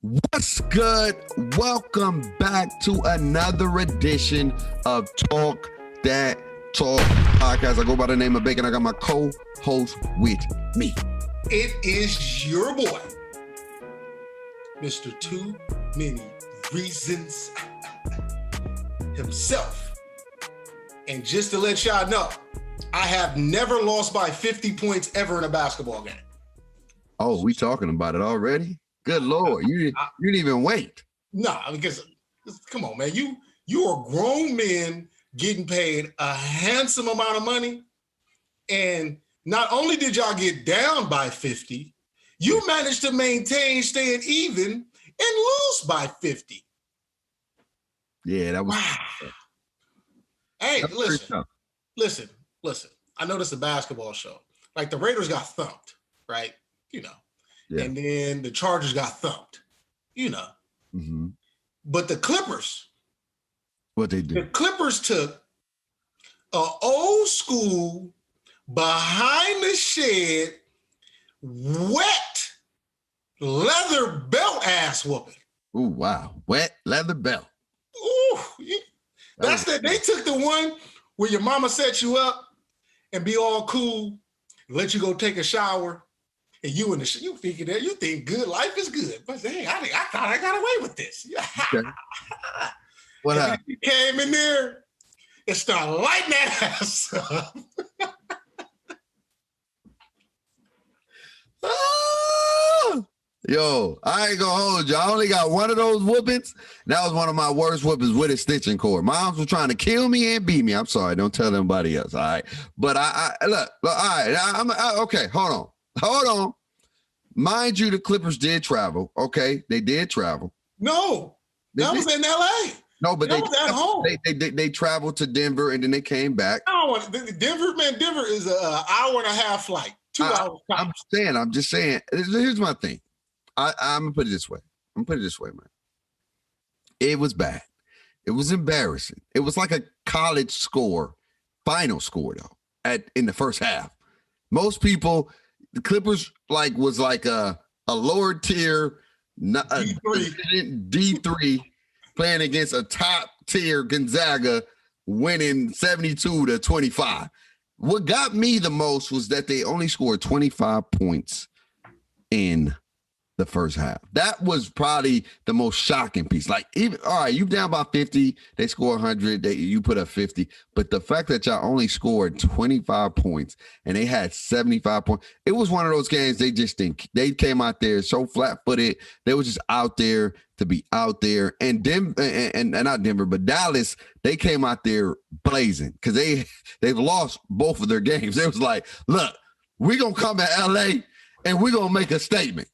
What's good? Welcome back to another edition of Dat Talk Podcast. I go by the name of Bacon. I got my co-host with me. It is your boy, Mr. Too Many Reasons himself. And just to let y'all know, I have never lost by 50 points ever in a basketball game. Oh, we talking about it already? Good Lord, you didn't even wait. No, because come on, man. You are grown men getting paid a handsome amount of money. And not only did y'all get down by 50, you managed to maintain staying even and lose by 50. Yeah, that was wow. Hey, listen. I know this is a basketball show. Like the Raiders got thumped, right? You know. Yeah. And then the Chargers got thumped, you know. Mm-hmm. But the Clippers, what they do? The Clippers took an old school, behind the shed, wet leather belt ass whooping. Ooh, wow. Wet leather belt. Ooh. That's that. They took the one where your mama set you up and be all cool, let you go take a shower. And you thinking that you think good life is good, but hey, I thought I got away with this. Okay. What happened? You came in there and started lighting that ass up. Yo, I ain't gonna hold you. I only got one of those whoopings. That was one of my worst whoopings with a stitching cord. Moms was trying to kill me and beat me. I'm sorry, don't tell anybody else. All right, but I look. All right, okay. Hold on. Mind you, the Clippers did travel. Okay, they did travel. No, that was in LA. No, but that was at home. They traveled to Denver and then they came back. I don't want Denver, man. Denver is an hour and a half flight, 2 hours. I'm just saying. Here's my thing. I'm gonna put it this way. Man. It was bad. It was embarrassing. It was like a college score, final score though. In the first half, most people. The Clippers was like a lower tier D3 playing against a top tier Gonzaga winning 72-25. What got me the most was that they only scored 25 points in the first half. That was probably the most shocking piece. All right, you down by 50, they score 100, you put up 50. But the fact that y'all only scored 25 points and they had 75 points, it was one of those games they just think they came out there so flat-footed. They were just out there to be out there. And not Denver, but Dallas, they came out there blazing because they've lost both of their games. They was like, look, we're going to come to L.A. and we're going to make a statement.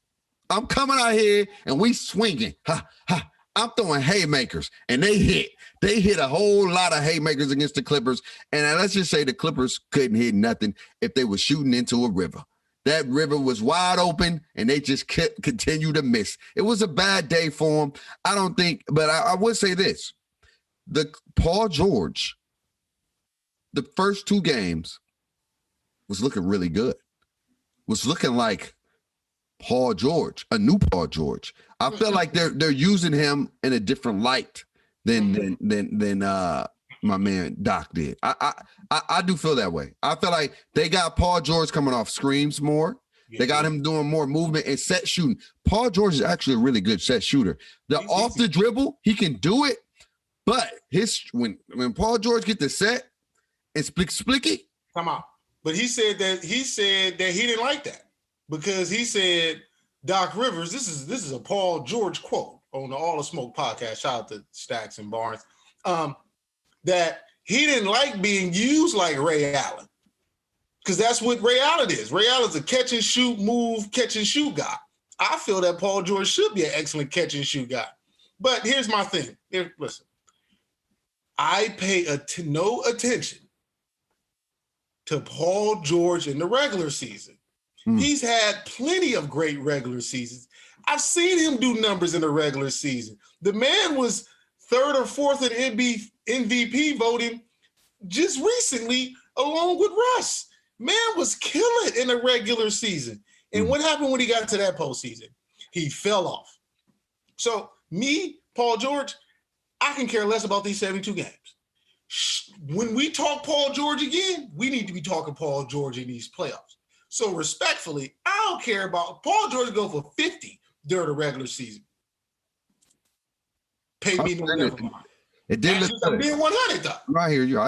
I'm coming out here and we swinging. I'm throwing haymakers and they hit. They hit a whole lot of haymakers against the Clippers. And let's just say the Clippers couldn't hit nothing if they were shooting into a river. That river was wide open and they just continue to miss. It was a bad day for them. I don't think, but I would say this. Paul George, the first two games was looking really good. Was looking like Paul George, a new Paul George. I feel like they're using him in a different light than my man Doc did. I do feel that way. I feel like they got Paul George coming off screens more. They got him doing more movement and set shooting. Paul George is actually a really good set shooter. Off the dribble, he can do it, but when Paul George get the set and splicky. Come on. But he said that he didn't like that. Because he said, Doc Rivers, this is a Paul George quote on the All the Smoke podcast. Shout out to Stacks and Barnes. That he didn't like being used like Ray Allen. Because that's what Ray Allen is. Ray Allen's a catch and shoot move, catch and shoot guy. I feel that Paul George should be an excellent catch and shoot guy. But here's my thing. Listen, I pay no attention to Paul George in the regular season. He's had plenty of great regular seasons. I've seen him do numbers in the regular season. The man was third or fourth in MVP voting just recently, along with Russ. Man was killing in the regular season. And what happened when he got to that postseason? He fell off. So me, Paul George, I can care less about these 72 games. When we talk Paul George again, we need to be talking Paul George in these playoffs. So respectfully, I don't care about Paul George go for 50 during the regular season. Pay me no never mind. It did look good. Being 100 though. I hear you.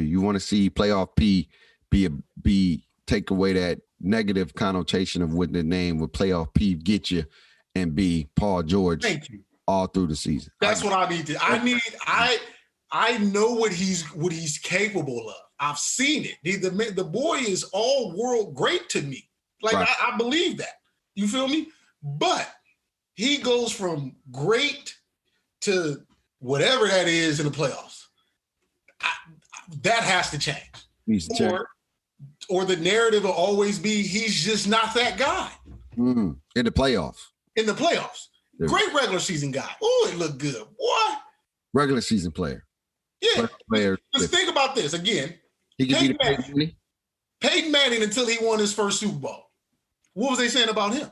You want to see playoff P be take away that negative connotation of what the name with playoff P get you, and be Paul George. Thank you. All through the season. That's what I need to. I know what he's capable of. I've seen it. The boy is all world great to me. Like right. I believe that. You feel me? But he goes from great to whatever that is in the playoffs. That has to change. Needs to change. Or the narrative will always be he's just not that guy. In the playoffs. In the playoffs. Yeah. Great regular season guy. Oh, it looked good. What? Regular season player. Yeah. Just think about this again. He could be the Peyton Manning. Peyton Manning until he won his first Super Bowl. What was they saying about him?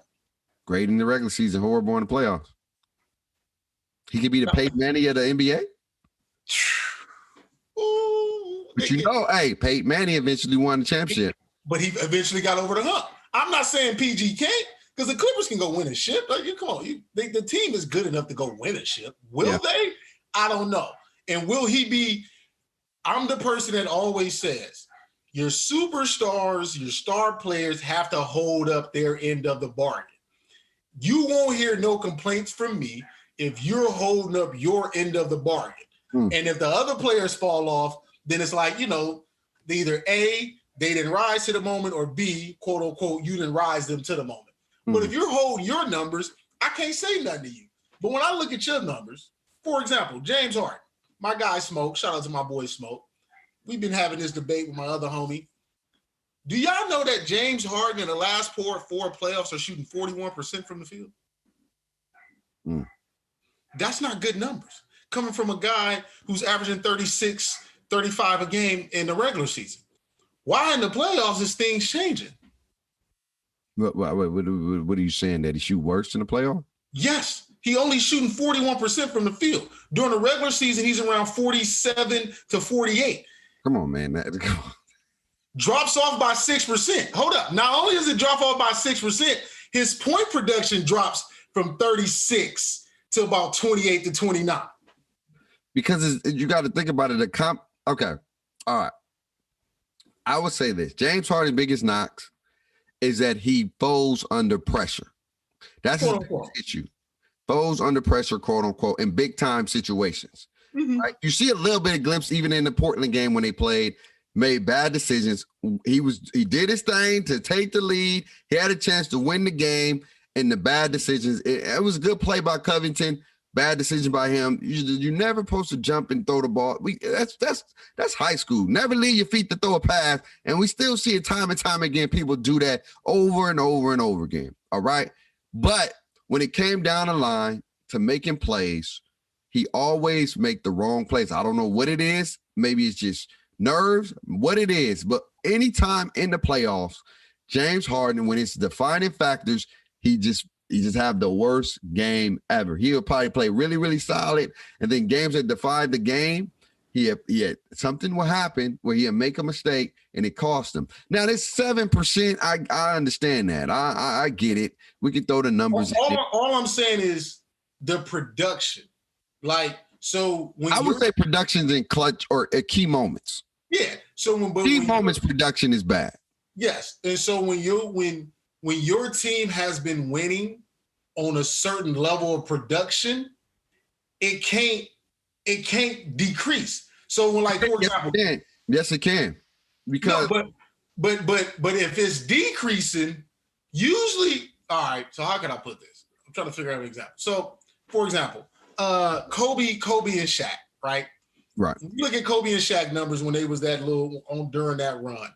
Great in the regular season, horrible in the playoffs. He could be the Peyton Manning of the NBA. Ooh, but hey, Peyton Manning eventually won the championship. But he eventually got over the hump. I'm not saying PG can't, because the Clippers can go win a ship. Like, come on, the team is good enough to go win a ship. Will they? I don't know. And will he be? I'm the person that always says, your superstars, your star players have to hold up their end of the bargain. You won't hear no complaints from me if you're holding up your end of the bargain. And if the other players fall off, then it's like, either A, they didn't rise to the moment, or B, quote unquote, you didn't rise them to the moment. But if you're holding your numbers, I can't say nothing to you. But when I look at your numbers, for example, James Harden, my guy Smoke, shout out to my boy Smoke. We've been having this debate with my other homie. Do y'all know that James Harden in the last four playoffs are shooting 41% from the field? That's not good numbers. Coming from a guy who's averaging 36, 35 a game in the regular season. Why in the playoffs is things changing? What are you saying? That he shoot worse in the playoff? Yes. He only shooting 41% from the field. During the regular season, he's around 47 to 48. Come on, man. Come on. Drops off by 6%. Hold up. Not only does it drop off by 6%, his point production drops from 36 to about 28 to 29. Because you got to think about it. Okay. All right. I would say this. James Harden's biggest knocks is that he folds under pressure. That's his issue. Folds under pressure, quote unquote, in big time situations. Right? You see a little bit of glimpse even in the Portland game when they played, made bad decisions. He did his thing to take the lead. He had a chance to win the game, and the bad decisions. It was a good play by Covington. Bad decision by him. You're never supposed to jump and throw the ball. That's high school. Never leave your feet to throw a pass. And we still see it time and time again. People do that over and over and over again. All right. But when it came down the line to making plays, he always make the wrong plays. I don't know what it is. Maybe it's just nerves, what it is. But anytime in the playoffs, James Harden, when it's defining factors, he just have the worst game ever. He'll probably play really, really solid. And then games that define the game, he had something will happen where he'll make a mistake and it cost him. Now, this 7%, I understand that. I get it. We can throw the numbers. All I'm saying is the production. Like, so when I would say production's in clutch or at key moments. Yeah. So when key moments production is bad. Yes. And so when your team has been winning on a certain level of production, it can't decrease. So when, like, for example, yes, it can. Because but if it's decreasing, usually, all right, so how can I put this? I'm trying to figure out an example. So, for example, Kobe and Shaq, right? Right. You look at Kobe and Shaq numbers when they was that little during that run.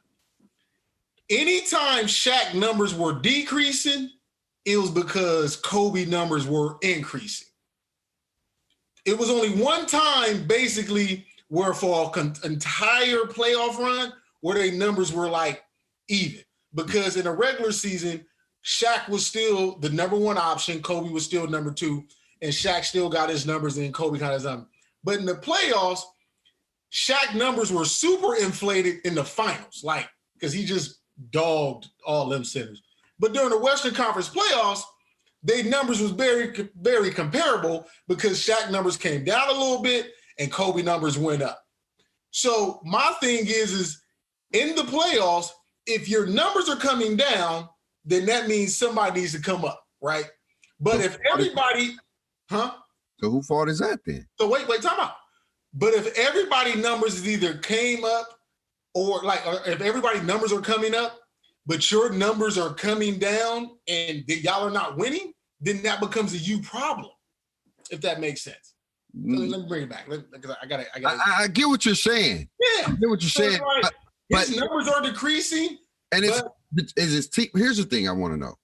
Anytime Shaq numbers were decreasing, it was because Kobe numbers were increasing. It was only one time, basically, where for an entire playoff run, where their numbers were like even. Because in a regular season, Shaq was still the number one option. Kobe was still number two, and Shaq still got his numbers, and Kobe got his numbers. But in the playoffs, Shaq numbers were super inflated in the finals, like because he just dogged all them centers. But during the Western Conference playoffs, their numbers was very, very comparable because Shaq numbers came down a little bit and Kobe numbers went up. So my thing is in the playoffs, if your numbers are coming down, then that means somebody needs to come up, right? But if everybody, So who fault is that then? So wait, time out. But if everybody numbers either came up or if everybody numbers are coming up, but your numbers are coming down and y'all are not winning, then that becomes a you problem, if that makes sense. So let me bring it back. I get what you're saying. Yeah. I get what you're saying. Like, his numbers are decreasing. And is his team, here's the thing I want to know.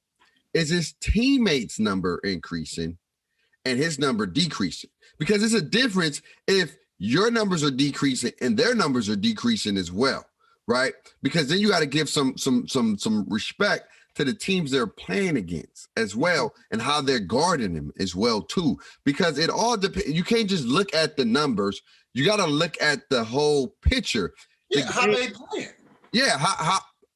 Is his teammates' number increasing and his number decreasing? Because it's a difference if your numbers are decreasing and their numbers are decreasing as well, right? Because then you got to give some respect to the teams they're playing against as well and how they're guarding them as well too. Because it all depends. You can't just look at the numbers. You got to look at the whole picture. Yeah, how they playing. Yeah,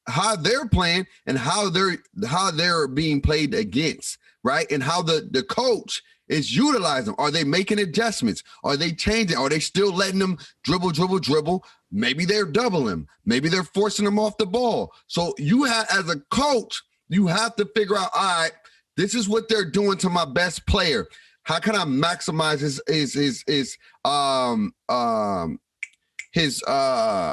how they're playing and how they're being played against, right? And how the coach is utilizing them. Are they making adjustments? Are they changing? Are they still letting them dribble? Maybe they're doubling them. Maybe they're forcing them off the ball. So you have, as a coach, you have to figure out, all right, this is what they're doing to my best player. How can I maximize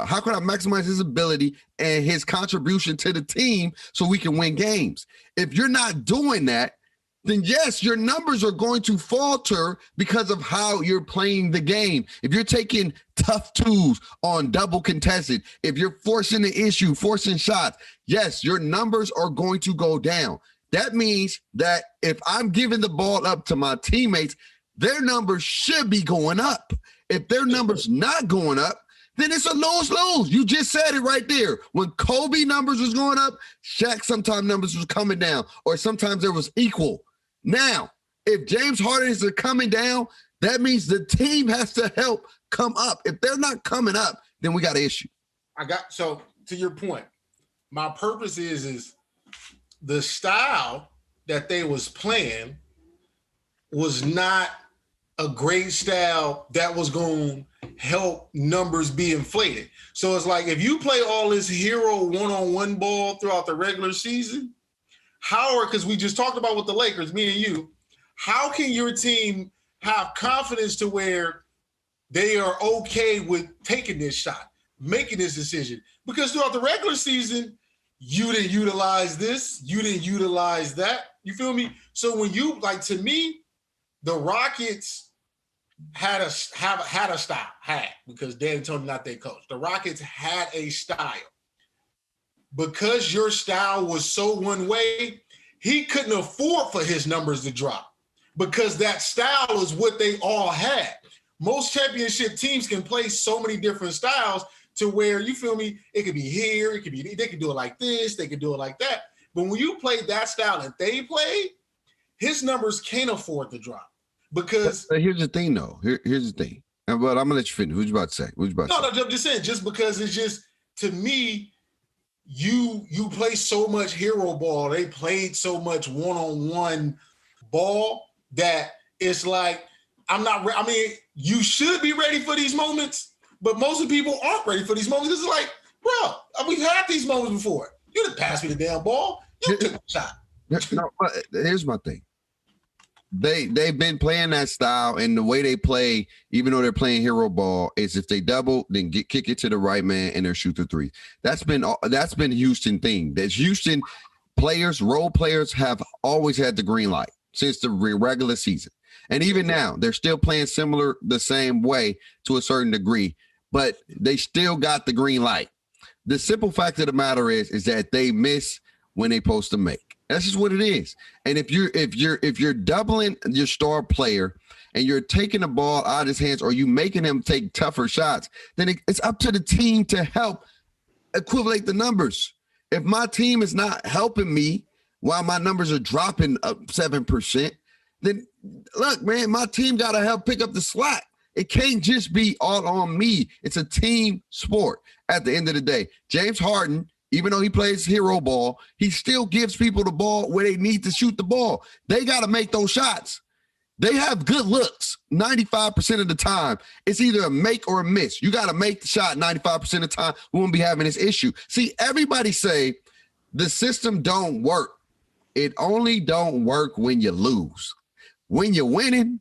how can I maximize his ability and his contribution to the team so we can win games? If you're not doing that, then yes, your numbers are going to falter because of how you're playing the game. If you're taking tough twos on double contested, if you're forcing the issue, forcing shots, yes, your numbers are going to go down. That means that if I'm giving the ball up to my teammates, their numbers should be going up. If their numbers not going up, then it's a lose-lose. You just said it right there. When Kobe numbers was going up, Shaq sometimes numbers was coming down, or sometimes there was equal. Now, if James Harden is coming down, that means the team has to help come up. If they're not coming up, then we got an issue. So to your point, my purpose is the style that they was playing was not a great style that was going to help numbers be inflated. So it's like if you play all this hero one-on-one ball throughout the regular season, because we just talked about with the Lakers, me and you, how can your team have confidence to where they are okay with taking this shot, making this decision? Because throughout the regular season, you didn't utilize this, you didn't utilize that. You feel me? So when you, to me, the Rockets had a style, because Dan Tony not their coach. The Rockets had a style. Because your style was so one way, he couldn't afford for his numbers to drop because that style is what they all had. Most championship teams can play so many different styles to where, you feel me, it could be here, they could do it like this, they could do it like that. But when you play that style that they played, his numbers can't afford to drop because. But here's the thing, though. Here's the thing. But I'm gonna let you finish. What you about to say? No, I'm just saying. Just because it's just, to me, you play so much hero ball. They played so much one-on-one ball that it's like you should be ready for these moments, but most of the people aren't ready for these moments. It's like, bro, we've had these moments before. You didn't pass me the damn ball. You took a shot. No, here's my thing. They've been playing that style, and the way they play, even though they're playing hero ball, is if they double, then kick it to the right man and they shoot the three. That's been Houston thing. That Houston players, role players, have always had the green light since the regular season, and even now they're still playing the same way to a certain degree, but they still got the green light. The simple fact of the matter is that they miss when they supposed to make. That's just what it is. And if you're doubling your star player and you're taking the ball out of his hands or you making him take tougher shots, then it's up to the team to help equivalent the numbers. If my team is not helping me while my numbers are dropping up 7%, then look, man, my team got to help pick up the slack. It can't just be all on me. It's a team sport at the end of the day. James Harden, even though he plays hero ball, he still gives people the ball where they need to shoot the ball. They got to make those shots. They have good looks 95% of the time. It's either a make or a miss. You got to make the shot 95% of the time. We won't be having this issue. See, everybody say the system don't work. It only don't work when you lose. When you're winning,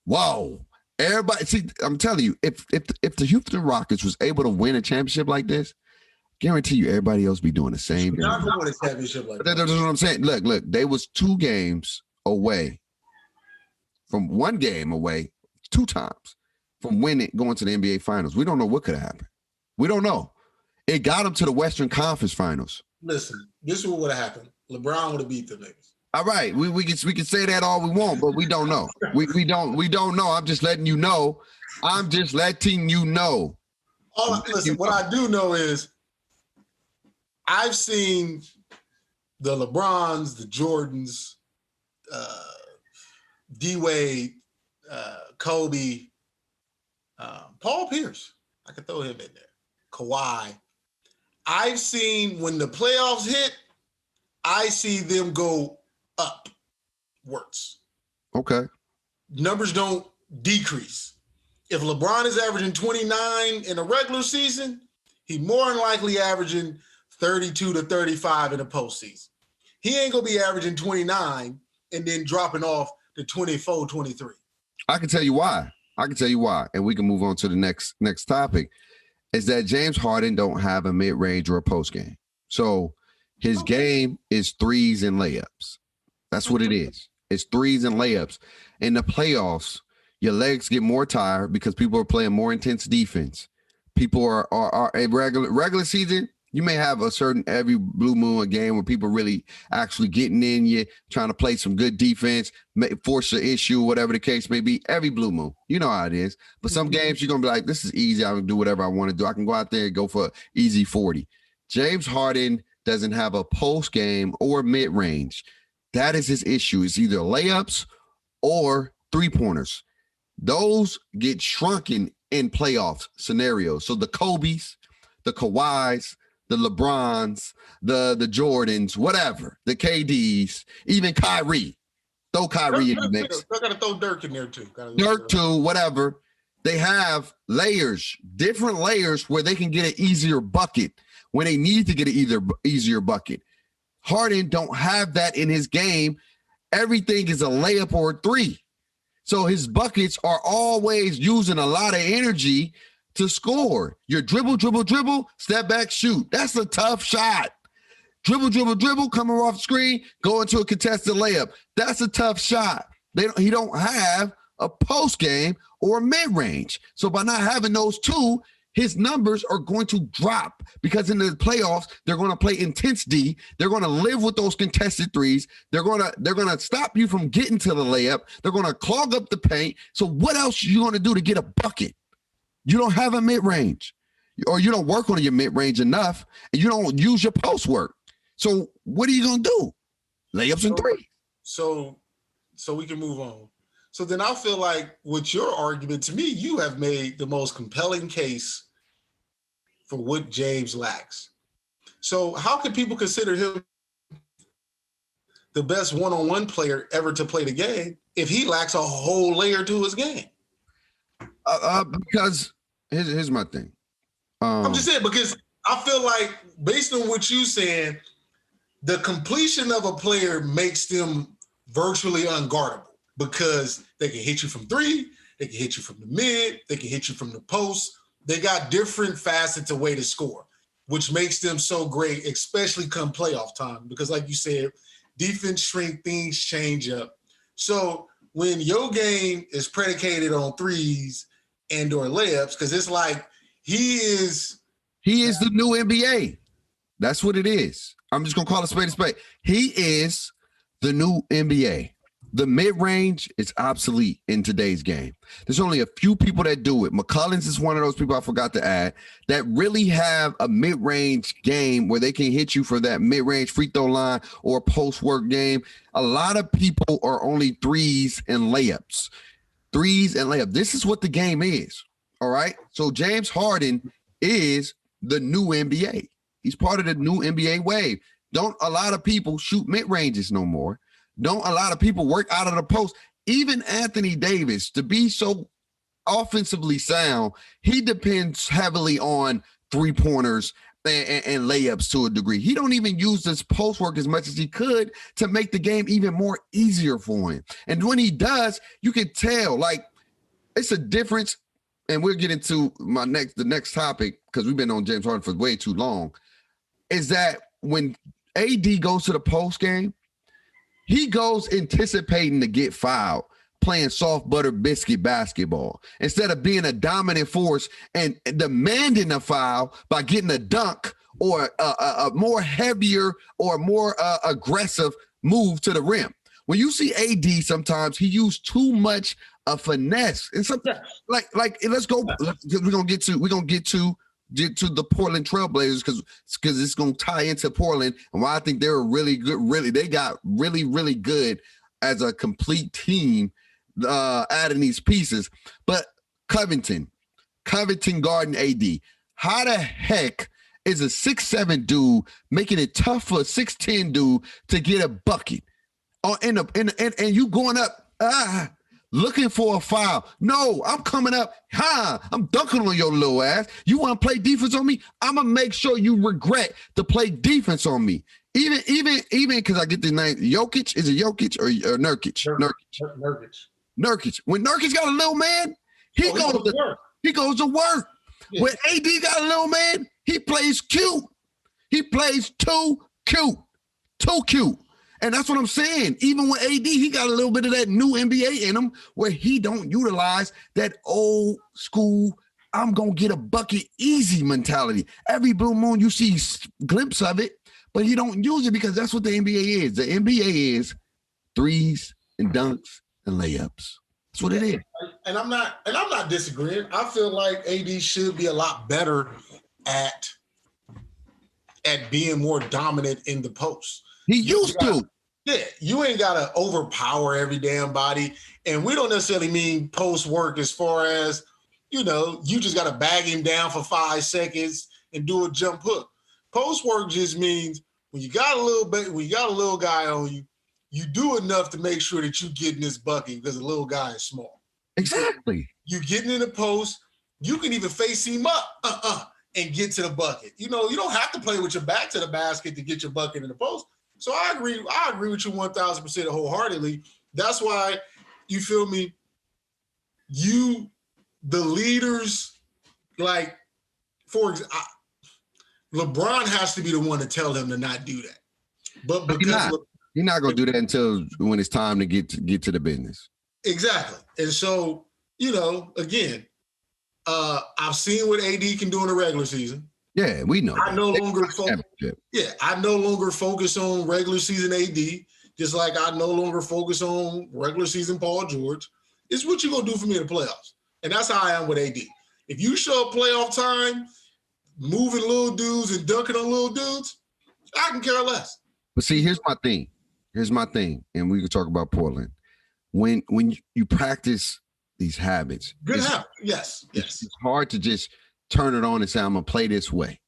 whoa. Everybody, see, I'm telling you, if the Houston Rockets was able to win a championship like this, guarantee you everybody else be doing the same thing. Not going to win a championship like that. That's what I'm saying. Look, they was 2 games away from 1 game away 2 times from winning, going to the NBA Finals. We don't know what could have happened. We don't know. It got them to the Western Conference Finals. Listen, this is what would have happened. LeBron would have beat the niggas. All right, we can say that all we want, but we don't know. We don't know. I'm just letting you know. Listen, what I do know is I've seen the LeBrons, the Jordans, D-Wade, Kobe, Paul Pierce. I could throw him in there. Kawhi. I've seen when the playoffs hit, I see them go upwards. Okay. Numbers don't decrease. If LeBron is averaging 29 in a regular season, he's more than likely averaging 32 to 35 in the postseason. He ain't going to be averaging 29 and then dropping off to 24, 23. I can tell you why. And we can move on to the next topic, is that James Harden don't have a mid-range or a post game. So his game is threes and layups. That's what it is. It's threes and layups. In the playoffs, your legs get more tired because people are playing more intense defense. People are a regular season. You may have a certain every blue moon a game where people really actually getting in you, trying to play some good defense, force an issue, whatever the case may be. Every blue moon, you know how it is. But some games you're gonna be like, this is easy. I can do whatever I want to do. I can go out there and go for easy 40. James Harden doesn't have a post game or mid range. That is his issue. It's either layups or 3-pointers. Those get shrunken in playoff scenarios. So the Kobes, the Kawhis, the LeBrons, the Jordans, whatever, the KDs, even Kyrie. Throw Kyrie in the mix. I got to throw Dirk in there too. Dirk too, whatever. They have layers, different layers where they can get an easier bucket when they need to get an easier bucket. Harden don't have that in his game. Everything is a layup or a 3. So his buckets are always using a lot of energy to score. Your dribble, step back, shoot. That's a tough shot. Dribble, coming off the screen, go into a contested layup. That's a tough shot. He don't have a post game or a mid-range. So by not having those 2, his numbers are going to drop because in the playoffs, they're going to play intense D. They're going to live with those contested threes. They're going to stop you from getting to the layup. They're going to clog up the paint. So what else are you going to do to get a bucket? You don't have a mid-range, or you don't work on your mid-range enough, and you don't use your post work. So what are you going to do? Layups and 3. So we can move on. So then I feel like with your argument, to me, you have made the most compelling case for what James lacks. So how can people consider him the best one-on-one player ever to play the game if he lacks a whole layer to his game? Because here's my thing. I'm just saying, because I feel like based on what you're saying, the completion of a player makes them virtually unguardable because they can hit you from 3, they can hit you from the mid, they can hit you from the post. They got different facets of way to score, which makes them so great, especially come playoff time. Because like you said, defense shrink, things change up. So when your game is predicated on threes and or layups, because it's like he is the new NBA. That's what it is. I'm just gonna call it spade a spade. He is the new NBA. The mid-range is obsolete in today's game. There's only a few people that do it. McCollins is one of those people I forgot to add that really have a mid-range game where they can hit you for that mid-range free throw line or post-work game. A lot of people are only threes and layups. Threes and layup. This is what the game is. All right. So James Harden is the new NBA. He's part of the new NBA wave. Don't a lot of people shoot mid-ranges no more. Don't a lot of people work out of the post. Even Anthony Davis, to be so offensively sound, he depends heavily on three-pointers and layups to a degree. He don't even use this post work as much as he could to make the game even more easier for him. And when he does, you can tell, like, it's a difference. And we'll get into the next topic because we've been on James Harden for way too long, is that when AD goes to the post game, he goes anticipating to get fouled, playing soft butter biscuit basketball, instead of being a dominant force and demanding a foul by getting a dunk or a more heavier or more aggressive move to the rim. When you see AD, sometimes he used too much finesse and something like let's go. We're gonna get to the Portland Trailblazers because it's gonna tie into Portland and why I think they're really good. They got really good as a complete team, adding these pieces. But Covington guarding AD. How the heck is a 6'7" dude making it tough for a 6'10" dude to get a bucket? And you going up looking for a foul. No, I'm coming up. I'm dunking on your little ass. You want to play defense on me? I'm going to make sure you regret to play defense on me. Even because I get the name Jokic. Is it Jokic or Nurkic? Nurkic. When Nurkic got a little man, he goes to work. Yeah. When AD got a little man, he plays cute. He plays too cute. And that's what I'm saying. Even with AD, he got a little bit of that new NBA in him where he don't utilize that old school, I'm going to get a bucket easy mentality. Every blue moon, you see a glimpse of it, but he don't use it because that's what the NBA is. The NBA is threes and dunks and layups. That's what it is. And I'm not disagreeing. I feel like AD should be a lot better at being more dominant in the post. He used to. Yeah, you ain't got to overpower every damn body. And we don't necessarily mean post work as far as, you just got to bag him down for 5 seconds and do a jump hook. Post work just means when you got a little guy on you, you do enough to make sure that you getting this bucket because the little guy is small. Exactly. You getting in the post, you can even face him up and get to the bucket. You don't have to play with your back to the basket to get your bucket in the post. So I agree with you 1,000% wholeheartedly. That's why, you feel me, the leaders, like, for example, LeBron has to be the one to tell him to not do that. But because he's not going to do that until when it's time to get to the business. Exactly. And so, again, I've seen what AD can do in the regular season. Yeah, we know. I no longer focus on regular season AD, just like I no longer focus on regular season Paul George. It's what you're going to do for me in the playoffs. And that's how I am with AD. If you show up playoff time, moving little dudes and dunking on little dudes, I can care less. But see, here's my thing. And we can talk about Portland. When you practice these habits. Good habit. Yes. It's hard to just turn it on and say, I'm going to play this way.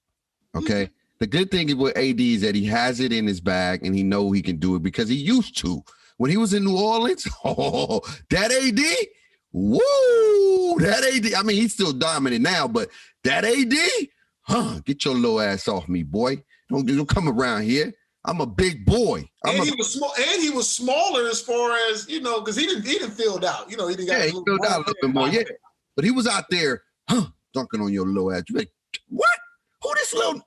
Okay. Mm-hmm. The good thing with AD is that he has it in his bag and he know he can do it because he used to. When he was in New Orleans, that AD, that AD. I mean, he's still dominant now, but that AD, get your little ass off me, boy. Don't come around here. I'm a big boy. He was small, and he was smaller as far as, because he didn't filled out. He filled out a little bit more. Yeah. But he was out there, dunking on your little ass. You're like, what? Who this little?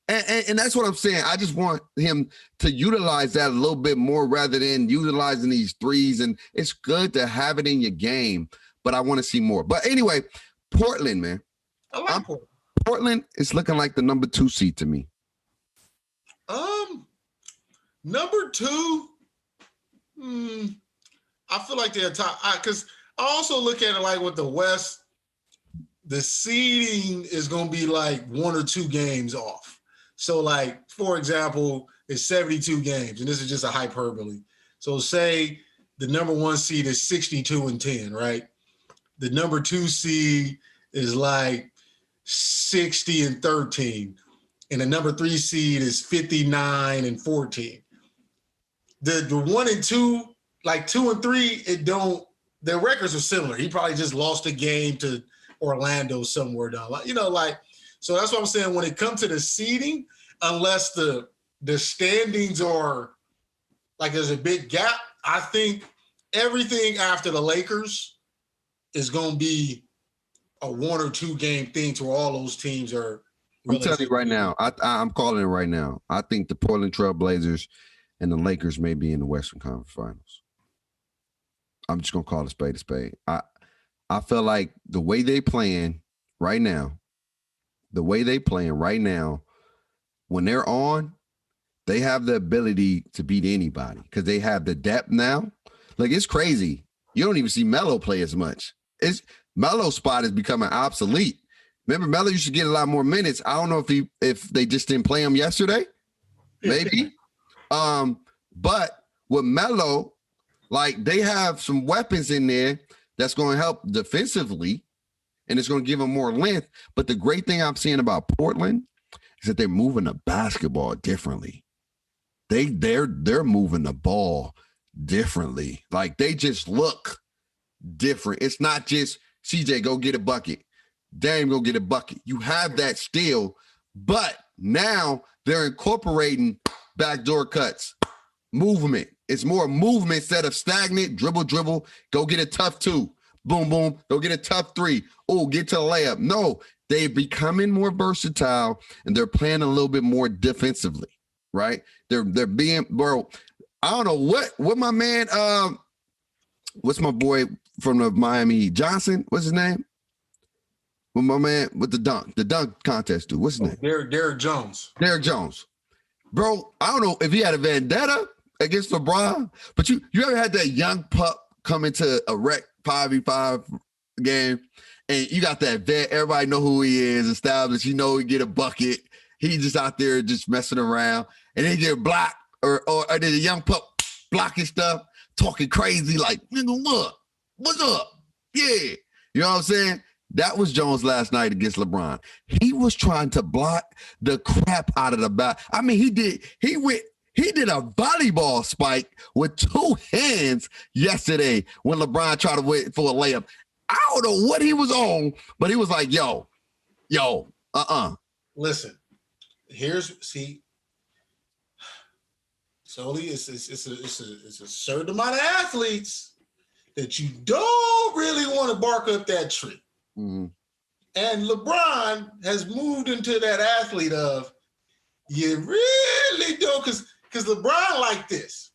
And that's what I'm saying. I just want him to utilize that a little bit more rather than utilizing these threes. And it's good to have it in your game, but I want to see more. But anyway, Portland, man. I like Portland. Portland is looking like the number 2 seed to me. Number 2, I feel like they're top because I also look at it like with the West, the seeding is going to be like 1 or 2 games off. So, like, for example, it's 72 games, and this is just a hyperbole. So, say the number 1 seed is 62-10, right? The number 2 seed is like 60-13, and the number 3 seed is 59-14. The 1 and 2, like 2 and 3, their records are similar. He probably just lost a game to Orlando somewhere down, so that's what I'm saying. When it comes to the seeding, unless the standings are like there's a big gap, I think everything after the Lakers is going to be a 1 or 2 game thing to where all those teams are. I'm telling you right now, I'm calling it right now. I think the Portland Trail Blazers and the Lakers may be in the Western Conference Finals. I'm just gonna call it a spade. I feel like the way they playing right now, when they're on, they have the ability to beat anybody because they have the depth now. Like, it's crazy. You don't even see Melo play as much. Melo's spot is becoming obsolete. Remember, Melo used to get a lot more minutes. I don't know if they just didn't play him yesterday. Maybe. But with Melo, like, they have some weapons in there that's going to help defensively, and it's going to give them more length. But the great thing I'm seeing about Portland is that they're moving the basketball differently. They're moving the ball differently. Like, they just look different. It's not just CJ, go get a bucket. Dame, go get a bucket. You have that still, but now they're incorporating backdoor cuts, movement. It's more movement instead of stagnant, dribble, go get a tough 2. Boom, boom, go get a tough 3. Oh, get to the layup. No, they're becoming more versatile, and they're playing a little bit more defensively, right? They're being, bro, I don't know what my man, what's my boy from the Miami Heat? Johnson, what's his name? With my man with the dunk contest dude. What's his name? Derrick Jones. Derrick Jones. Bro, I don't know if he had a vendetta against LeBron, but you ever had that young pup come into a rec 5v5 game and you got that vet, everybody know who he is, established, he get a bucket, he just out there just messing around, and then get blocked or then a young pup blocking stuff, talking crazy like, nigga, what? What's up? Yeah. You know what I'm saying? That was Jones last night against LeBron. He was trying to block the crap out of the back. I mean, he did a volleyball spike with 2 hands yesterday when LeBron tried to wait for a layup. I don't know what he was on, but he was like, yo. Listen, Soli, it's a certain amount of athletes that you don't really want to bark up that tree. Mm-hmm. And LeBron has moved into that athlete of, you really don't, because LeBron like this.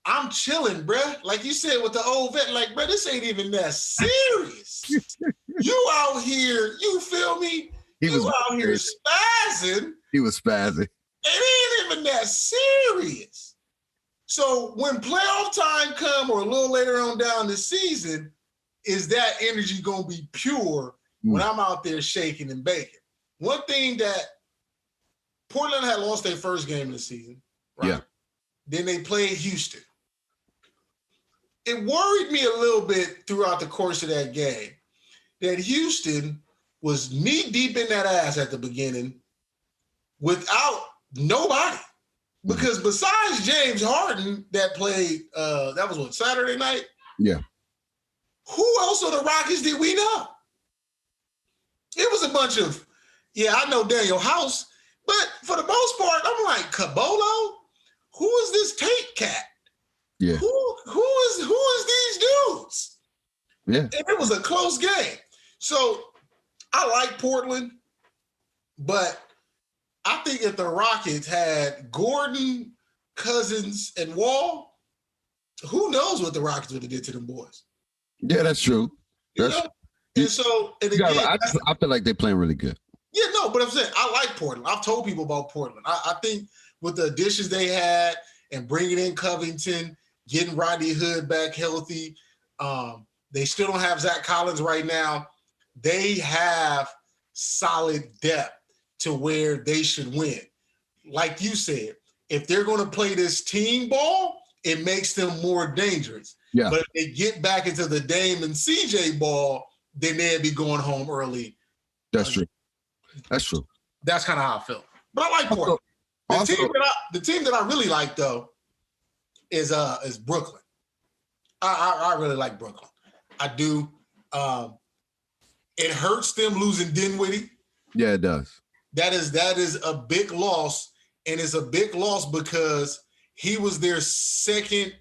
I'm chilling, bruh. Like you said with the old vet, like, bruh, this ain't even that serious. You out here, you feel me? You out here spazzing. He was spazzing. It ain't even that serious. So when playoff time come or a little later on down the season, is that energy going to be pure when I'm out there shaking and baking? One thing that Portland had lost their first game of the season, right? Yeah. Then they played Houston. It worried me a little bit throughout the course of that game that Houston was knee deep in that ass at the beginning without nobody. Because besides James Harden that played, that was what, Saturday night? Yeah. Who else on the Rockets did we know? It was a bunch of, I know Daniel House, but for the most part, I'm like, Cabolo? Who is this Tate cat? Yeah. Who is these dudes? Yeah. And it was a close game. So I like Portland, but I think if the Rockets had Gordon, Cousins, and Wall, who knows what the Rockets would have did to them boys. Yeah, that's true. And so, and again, I feel like they're playing really good. Yeah, no, but I'm saying I like Portland. I've told people about Portland. I think with the additions they had and bringing in Covington getting Rodney Hood back healthy. They still don't have Zach Collins right now. They have solid depth to where they should win. Like you said, if they're going to play this team ball, it makes them more dangerous. Yeah. But if they get back into the Dame and CJ ball, then they'd be going home early. That's true. That's true. That's kind of how I feel. But I like Portland. The team that I really like though is Brooklyn. I really like Brooklyn. I do. It hurts them losing Dinwiddie. Yeah, it does. That is a big loss, and it's a big loss because he was their second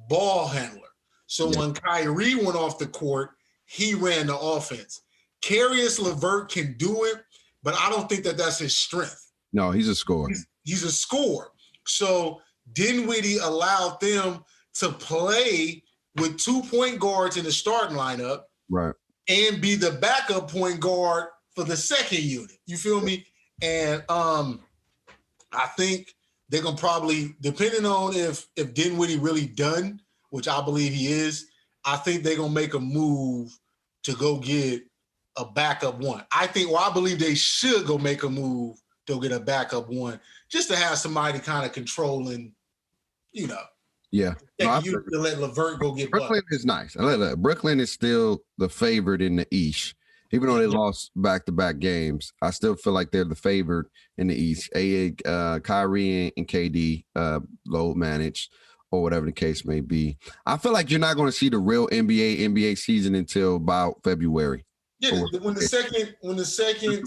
ball handler. So when Kyrie went off the court, he ran the offense. Caris LeVert can do it, but I don't think that that's his strength. No, he's a scorer. He's a scorer. So Dinwiddie allowed them to play with 2 point guards in the starting lineup, right, and be the backup point guard for the second unit. You feel me? And I think they're gonna probably, depending on if Dinwiddie really done, which I believe he is, I think they're gonna make a move to go get a backup one. I believe they should go make a move to get a backup one, just to have somebody kind of controlling, you know. Yeah. No, to let LeVert go get Brooklyn buckets. is nice. Brooklyn is still the favorite in the East. Even though they lost back-to-back games, I still feel like they're the favorite in the East. Kyrie and KD load managed, or whatever the case may be. I feel like you're not going to see the real NBA season until about February. Yeah, when the second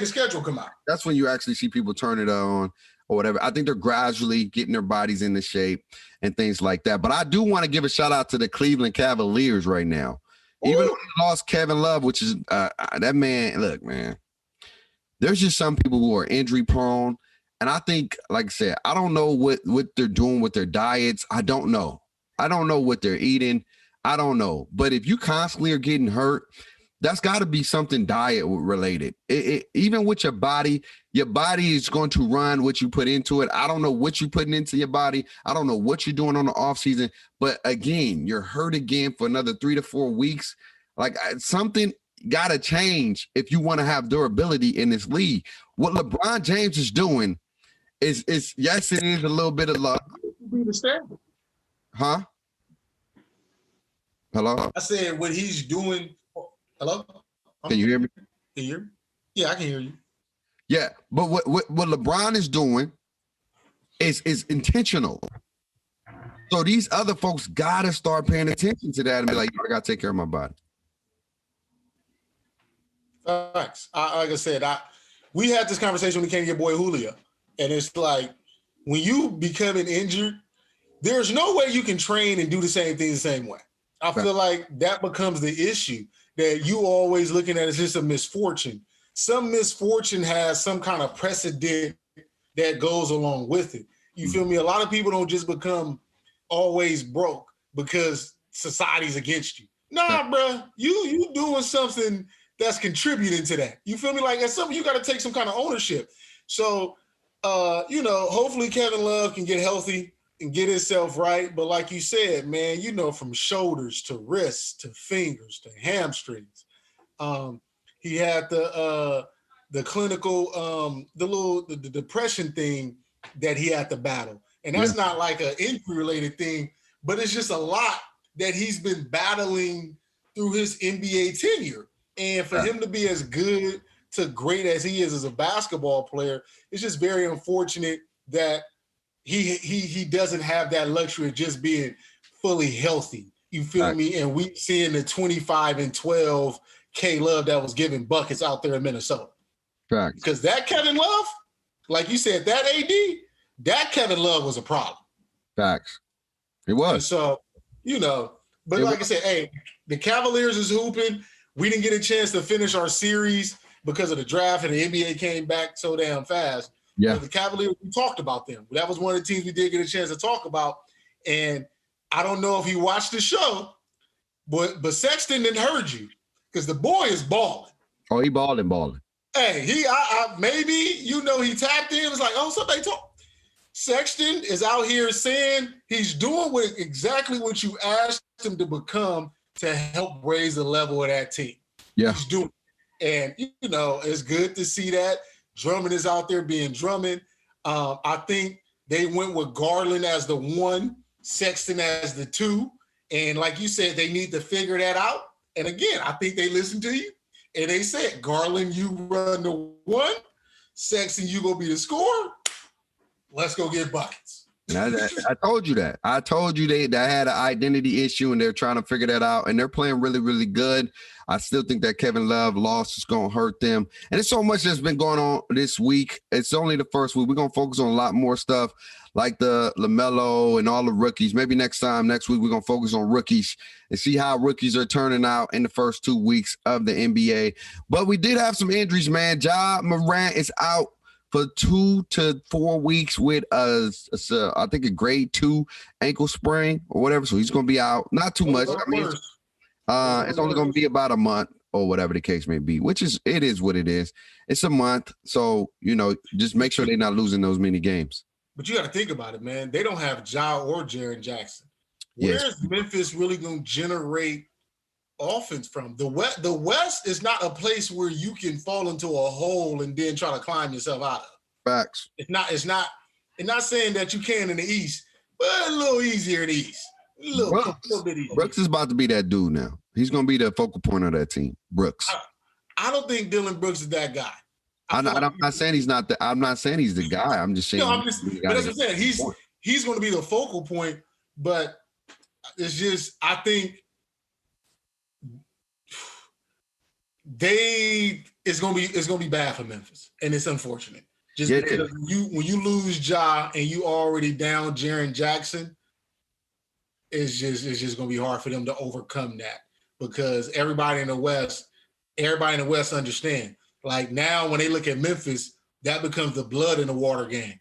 schedule come out. That's when you actually see people turn it on or whatever. I think they're gradually getting their bodies into shape and things like that. But I do want to give a shout out to the Cleveland Cavaliers right now. Ooh. Even though they lost Kevin Love, which is that man, look, man, there's just some people who are injury prone. And I think, like I said, I don't know what they're doing with their diets. I don't know what they're eating. I don't know. But if you constantly are getting hurt, that's got to be something diet related. Even with your body is going to run what you put into it. I don't know what you're putting into your body. I don't know what you're doing on the off season. But again, you're hurt again for another 3 to 4 weeks. Like something got to change if you want to have durability in this league. What LeBron James is doing is yes, it is a little bit of luck. Huh? Hello? I said what he's doing. Hello? Can you hear me? Can you hear me? Yeah, I can hear you. Yeah, but what LeBron is doing is intentional. So these other folks gotta start paying attention to that and be like, I gotta take care of my body. Thanks. Like I said, we had this conversation when we came to your boy Julio, and it's like when you becoming injured, there's no way you can train and do the same thing the same way. I feel like that becomes the issue. That you always looking at as just a misfortune. Some misfortune has some kind of precedent that goes along with it. You feel me? A lot of people don't just become always broke because society's against you. Nah, bro, you doing something that's contributing to that. You feel me? Like that's something you got to take some kind of ownership. So, hopefully Kevin Love can get healthy and get himself right. But like you said, man, from shoulders to wrists to fingers to hamstrings. He had the clinical, the depression thing that he had to battle. And that's not like an injury related thing, but it's just a lot that he's been battling through his NBA tenure. And for him to be as good to great as he is as a basketball player, it's just very unfortunate that he doesn't have that luxury of just being fully healthy. You feel me? And we seeing the 25 and 12 K Love that was giving buckets out there in Minnesota. Facts. Because that Kevin Love, like you said, that AD, that Kevin Love was a problem. Facts. It was. And so, but like I said, hey, the Cavaliers is hooping. We didn't get a chance to finish our series because of the draft and the NBA came back so damn fast. Yeah. But the Cavaliers, we talked about them. That was one of the teams we did get a chance to talk about. And I don't know if he watched the show, but Sexton didn't heard you because the boy is balling. Oh, he balling. Hey, maybe he tapped in. It was like, oh, somebody talk. Sexton is out here saying he's doing exactly what you asked him to become to help raise the level of that team. Yeah. He's doing it. And, it's good to see that. Drummond is out there being Drummond. I think they went with Garland as the 1, Sexton as the 2. And like you said, they need to figure that out. And again, I think they listened to you. And they said, Garland, you run the 1. Sexton, you go be the scorer. Let's go get buckets. I told you that. I told you they had an identity issue and they're trying to figure that out. And they're playing really, really good. I still think that Kevin Love loss is going to hurt them. And it's so much that's been going on this week. It's only the first week. We're going to focus on a lot more stuff like the LaMelo and all the rookies. Maybe next week, we're going to focus on rookies and see how rookies are turning out in the first 2 weeks of the NBA. But we did have some injuries, man. Ja Morant is out for 2 to 4 weeks with I think a grade 2 ankle sprain or whatever. So he's going to be out. Not too much. I mean, it's only going to be about a month or whatever the case may be, it is what it is. It's a month. So, just make sure they're not losing those many games. But you got to think about it, man. They don't have Ja or Jaren Jackson. Where's Memphis really going to generate offense from? The West is not a place where you can fall into a hole and then try to climb yourself out of. Facts. It's not saying that you can in the East, but a little easier in the East. A little bit easier. Brooks is about to be that dude now. He's going to be the focal point of that team. Brooks. I don't think Dylan Brooks is that guy. I'm not saying he's not. I'm not saying he's the guy. I'm just saying. But that's what I'm saying. He's going to be the focal point. But it's just, I think it's going to be bad for Memphis, and it's unfortunate. Just because when you lose Ja and you already down Jaren Jackson, it's just going to be hard for them to overcome that, because everybody in the West understand. Like now, when they look at Memphis, that becomes the blood in the water game.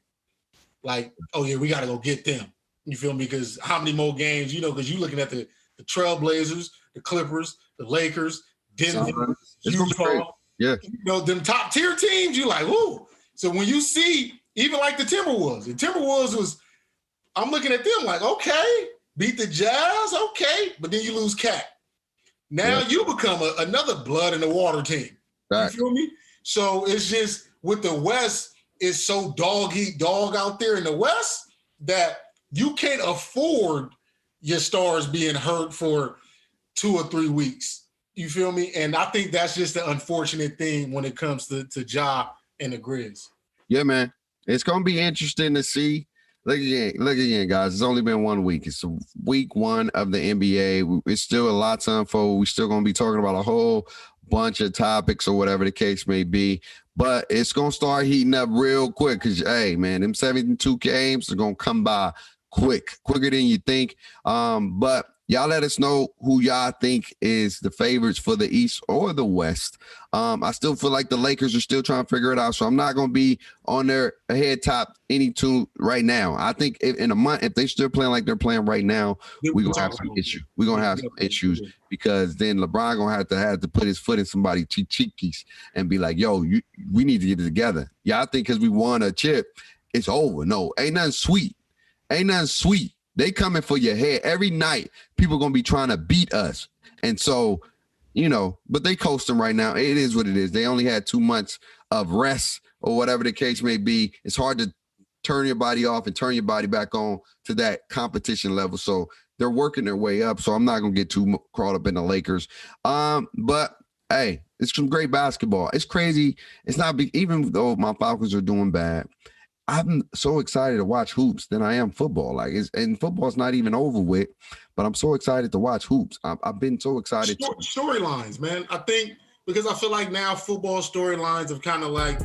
Like, oh yeah, we got to go get them. You feel me? Because how many more games? Because you're looking at the Trailblazers, the Clippers, the Lakers, Denver, Utah. Yeah. Them top tier teams. You like, ooh. So when you see even like the Timberwolves I'm looking at them like, okay, beat the Jazz, okay, but then you lose Cat. Now you become another blood in the water team. You feel me? So it's just with the West, it's so dog eat dog out there in the West that you can't afford your stars being hurt for 2 or 3 weeks. You feel me? And I think that's just the unfortunate thing when it comes to Ja and the Grizz. Yeah, man. It's going to be interesting to see. Look again, guys. It's only been 1 week. It's week 1 of the NBA. It's still a lot to unfold. We're still going to be talking about a whole bunch of topics or whatever the case may be. But it's going to start heating up real quick because, hey, man, them 72 games are going to come by quicker than you think. But y'all let us know who y'all think is the favorites for the East or the West. I still feel like the Lakers are still trying to figure it out, so I'm not going to be on their head top any tune right now. I think in a month, if they're still playing like they're playing right now, we're going to have some issues. We're going to have some issues because then LeBron going to have to put his foot in somebody's cheekies and be like, yo, we need to get it together. Yeah, I think because we won a chip, it's over. No, ain't nothing sweet. They coming for your head every night. People going to be trying to beat us. And so, but they coasting right now. It is what it is. They only had 2 months of rest or whatever the case may be. It's hard to turn your body off and turn your body back on to that competition level. So they're working their way up. So I'm not going to get too caught up in the Lakers. But hey, it's some great basketball. It's crazy. It's not big, even though my Falcons are doing bad. I'm so excited to watch hoops than I am football. And football's not even over with, but I'm so excited to watch hoops. I've been so excited. Storylines, man. I think because I feel like now football storylines have kind of like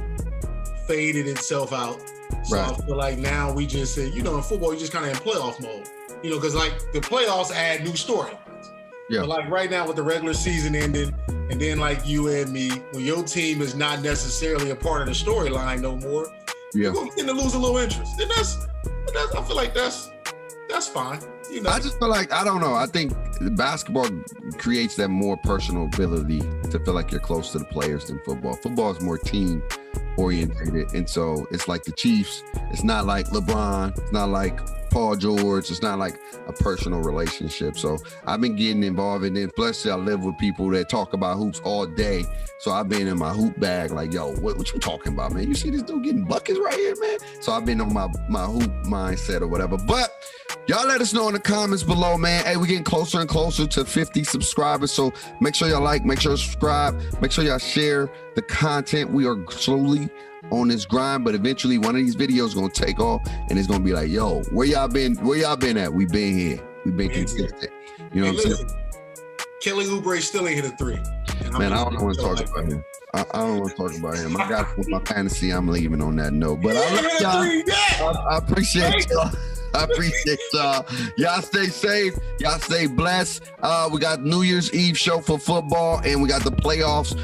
faded itself out. So I feel like now we just say, in football, you just kind of in playoff mode. Because like the playoffs add new storylines. Yeah. But like right now with the regular season ending, and then like you and me, when your team is not necessarily a part of the storyline no more, you're going to lose a little interest. And I feel like that's fine. I just feel like, I don't know. I think basketball creates that more personal ability to feel like you're close to the players than football. Football is more team orientated. And so it's like the Chiefs. It's not like LeBron. It's not like Paul George. It's not like a personal relationship. So I've been getting involved in it. Plus, I live with people that talk about hoops all day. So I've been in my hoop bag like, yo, what you talking about, man? You see this dude getting buckets right here, man? So I've been on my hoop mindset or whatever. But y'all let us know in the comments below, man. Hey, we're getting closer and closer to 50 subscribers. So make sure y'all like, make sure you subscribe, make sure y'all share the content. We are slowly on this grind, but eventually one of these videos is gonna take off and it's gonna be like, yo, where y'all been at? We've been here. We've been consistent. You know what I'm saying? Kelly Oubre still ain't hit a 3. Man, I don't know what to talk about him. I don't want to talk about him. I got with my fantasy. I'm leaving on that note. But I love y'all. I appreciate y'all. I appreciate y'all. Y'all stay safe. Y'all stay blessed. We got New Year's Eve show for football, and we got the playoffs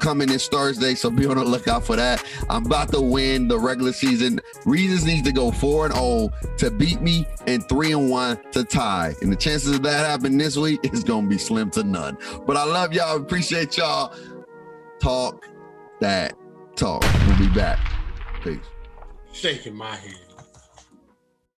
coming this Thursday. So be on the lookout for that. I'm about to win the regular season. Reasons needs to go 4-0 to beat me, and 3-1 to tie. And the chances of that happening this week is gonna be slim to none. But I love y'all. Appreciate y'all. Talk that talk. We'll be back. Peace. Shaking my hand.